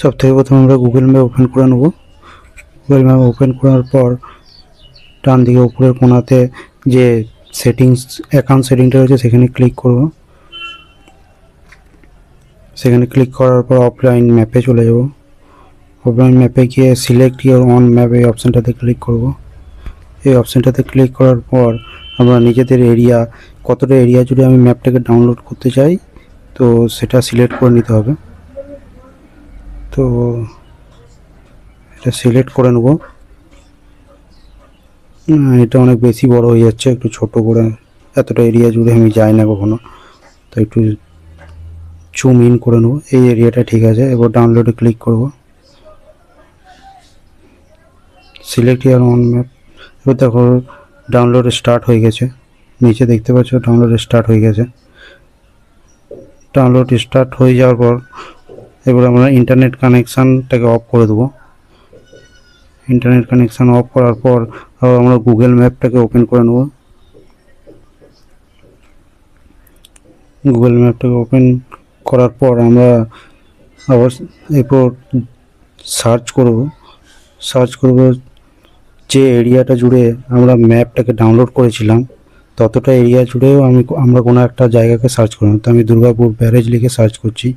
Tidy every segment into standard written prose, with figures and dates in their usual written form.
সবথেকে প্রথমে আমরা গুগল ম্যাপ ওপেন করে নেব। গুগল ম্যাপ ওপেন করার পর ডান দিকে উপরের কোণাতে যে সেটিংস অ্যাকাউন্ট সেটিংটা রয়েছে সেখানে ক্লিক করব। সেখানে ক্লিক করার পর অফলাইন ম্যাপে চলে যাব। অফলাইন ম্যাপে গিয়ে সিলেক্ট ইওর অন ম্যাপ এই অপশানটাতে ক্লিক করব। এই অপশানটাতে ক্লিক করার পর আমরা নিজেদের এরিয়া, কতটা এরিয়া জুড়ে আমি ম্যাপটাকে ডাউনলোড করতে চাই তো সেটা সিলেক্ট করে নিতে হবে। তো এটা সিলেক্ট করে নেব। এটা অনেক বেশি বড় হয়ে যাচ্ছে, একটু ছোট করে, এতটা এরিয়া জুড়ে আমি যাই না কখনো, তো একটু জুম ইন করে নেব। এই এরিয়াটা ঠিক আছে। এবার ডাউনলোডে ক্লিক করব। Select year on map. এবার দেখো ডাউনলোড স্টার্ট হয়ে গেছে, নিচে দেখতে পাচ্ছ ডাউনলোড স্টার্ট হয়ে গেছে। ডাউনলোড স্টার্ট হয়ে যাওয়ার পর এবার আমরা ইন্টারনেট কানেকশানটাকে অফ করে দেবো। ইন্টারনেট কানেকশান অফ করার পর আবার আমরা গুগল ম্যাপটাকে ওপেন করে নেব। গুগল ম্যাপটাকে ওপেন করার পর আমরা আবার এরপর সার্চ করব যে এরিয়াটা জুড়ে আমরা ম্যাপটাকে ডাউনলোড করেছিলাম ততটা এরিয়া জুড়েও আমরা কোনো একটা জায়গাকে সার্চ করব। তো আমি দুর্গাপুর ব্যারেজ লিখে সার্চ করছি।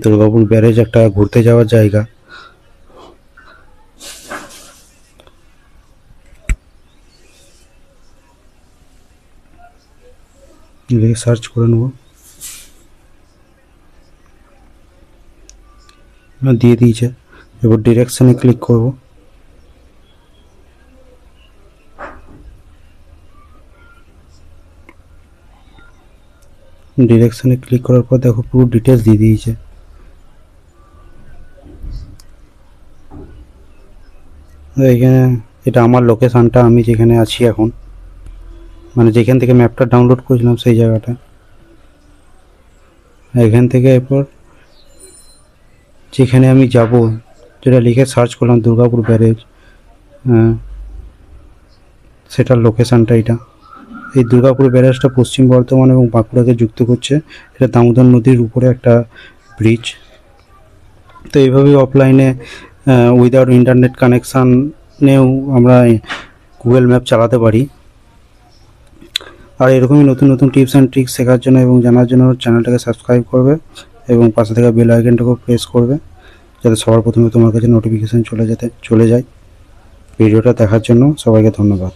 দুর্গাপুর ব্যারেজ একটা ঘুরতে যাওয়ার জায়গা। লিখে সার্চ করে নেব। দিয়ে দিয়েছে। এবার ডিরেকশনে ক্লিক করব। ডিরেকশনে ক্লিক করার পর দেখো পুরো ডিটেলস দিয়ে দিয়েছে। এখানে এটা আমার লোকেশানটা, আমি যেখানে আছি এখন, মানে যেখান থেকে ম্যাপটা ডাউনলোড করেছিলাম সেই জায়গাটা। এখান থেকে এরপর যেখানে আমি যাব, যেটা লিখে সার্চ করলাম দুর্গাপুর ব্যারেজ, সেটার লোকেশানটা এটা। এই দুর্গাপুর ব্যারেজটা পশ্চিম বর্ধমান এবং বাঁকুড়াকে যুক্ত করছে। এটা দামোদর নদীর উপরে একটা ব্রিজ। তো এইভাবেই অফলাইনে উইদাউট ইন্টারনেট কানেকশানেও আমরা গুগল ম্যাপ চালাতে পারি। আর এরকমই নতুন নতুন টিপস অ্যান্ড ট্রিক্স শেখার জন্য এবং জানার জন্য চ্যানেলটাকে সাবস্ক্রাইব করবে এবং পাশে থাকা বেল আইকনটাকেও প্রেস করবে, যাতে সবার প্রথমে তোমার কাছে নোটিফিকেশান চলে যায়। ভিডিওটা দেখার জন্য সবাইকে ধন্যবাদ।